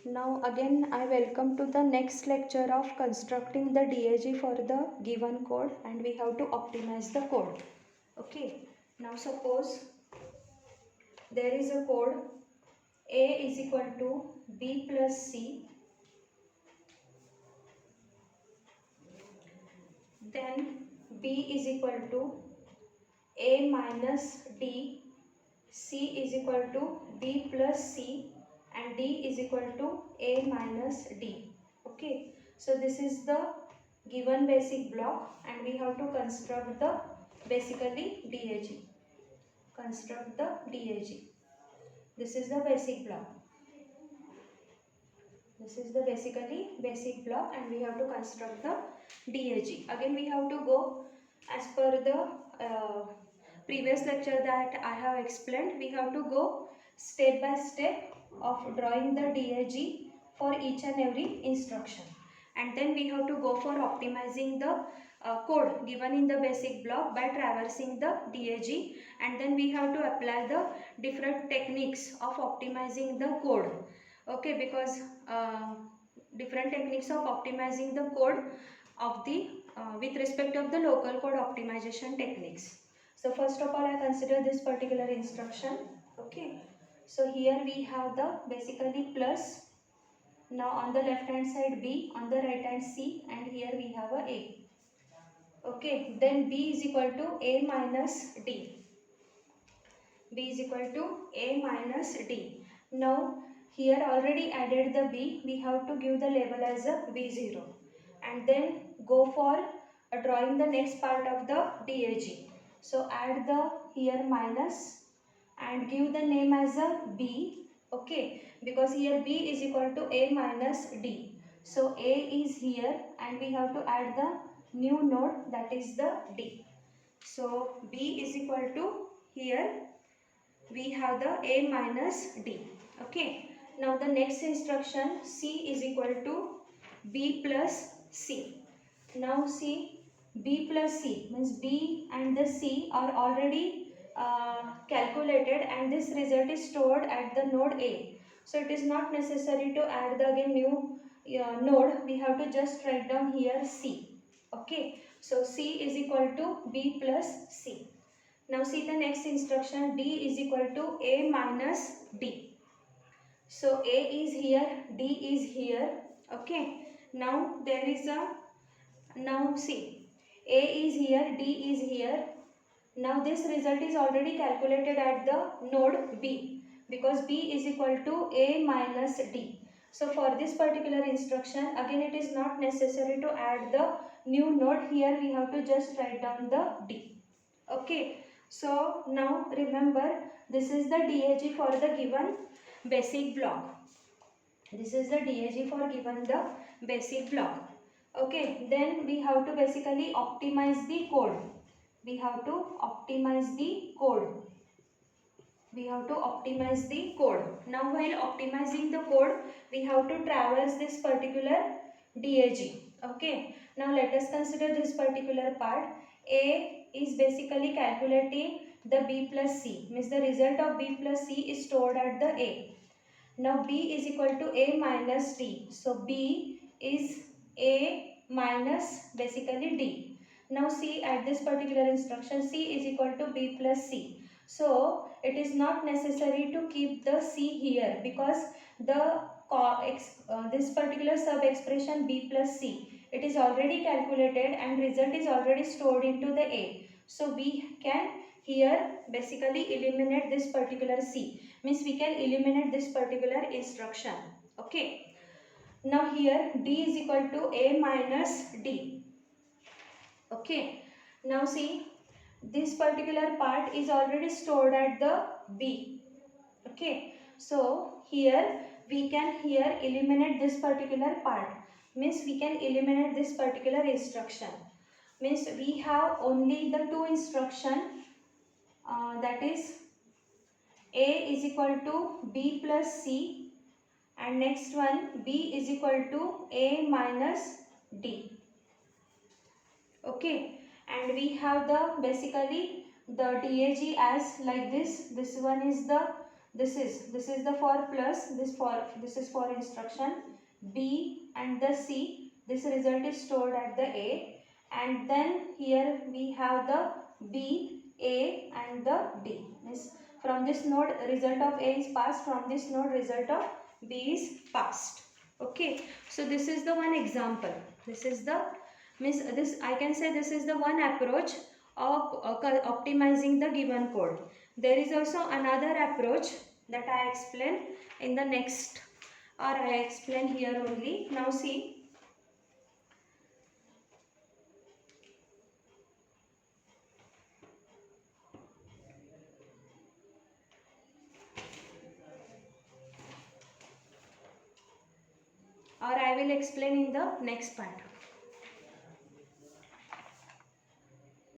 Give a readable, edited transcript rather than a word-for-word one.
Now again I welcome to the next lecture of constructing the DAG for the given code, and we have to optimize the code. Okay. Now suppose there is a code A is equal to B plus C, then B is equal to A minus D, C is equal to B plus C, and D is equal to A minus D. Okay, so this is the given basic block, and we have to construct the basically DAG. Construct the DAG. This is the basic block. This is the basically basic block, and we have to construct the DAG. Again we have to go as per the previous lecture that I have explained. We have to go step by step of drawing the DAG for each and every instruction, and then we have to go for optimizing the code given in the basic block by traversing the DAG, and then we have to apply the different techniques of optimizing the code. Okay, because different techniques of optimizing the code of the with respect of the local code optimization techniques. So first of all I consider this particular instruction. Okay, so here we have the basically plus. Now on the left hand side B, on the right hand C, and here we have a. Okay, then B is equal to A minus D. B is equal to A minus D. Now here already added the B, we have to give the label as a B0, and then go for drawing the next part of the DAG. So add the here minus and give the name as a B. Okay, because here B is equal to A minus D. So A is here, and we have to add the new node, that is the D. So B is equal to here we have the A minus D. Okay. Now the next instruction, C is equal to B plus C. Now see, B plus C means B and the C are already calculated, and this result is stored at the node A. So it is not necessary to add the again new node. We have to just write down here C. Okay. So C is equal to B plus C. Now see the next instruction, D is equal to A minus D. So A is here, D is here. Okay. Now there is a, now see, A is here, D is here. Now this result is already calculated at the node B, because B is equal to A minus D. So for this particular instruction, again it is not necessary to add the new node. Here we have to just write down the D. Okay. So now remember, this is the DAG for the given basic block. This is the DAG for given the basic block. Okay, then we have to basically optimize the code. We have to optimize the code. We have to optimize the code. Now while optimizing the code, we have to traverse this particular DAG. Okay, now let us consider this particular part. A is basically calculating the B plus C, means the result of B plus C is stored at the A. Now B is equal to A minus D. So B is A minus basically D. Now see, at this particular instruction, C is equal to B plus C. So it is not necessary to keep the C here, because the this particular sub expression B plus C, it is already calculated and result is already stored into the A. So we can here basically eliminate this particular C, means we can eliminate this particular instruction. Okay. Now here D is equal to A minus D. Okay. Now see, this particular part is already stored at the B. Okay. So here we can here eliminate this particular part, means we can eliminate this particular instruction. Means we have only the two instruction, that is A is equal to B plus C, and next one B is equal to A minus D. Okay, and we have the basically the DAG as like this. This one is the this is the for plus, this is for instruction B and the C. This result is stored at the A, and then here we have the B, A and the D. Means from this node result of A is passed, from this node result of B is passed. Okay, so this is the one example. This is the means this I can say this is the one approach of optimizing the given code. There is also another approach that I explain in the next, or I explain here only. Now see, or I will explain in the next part.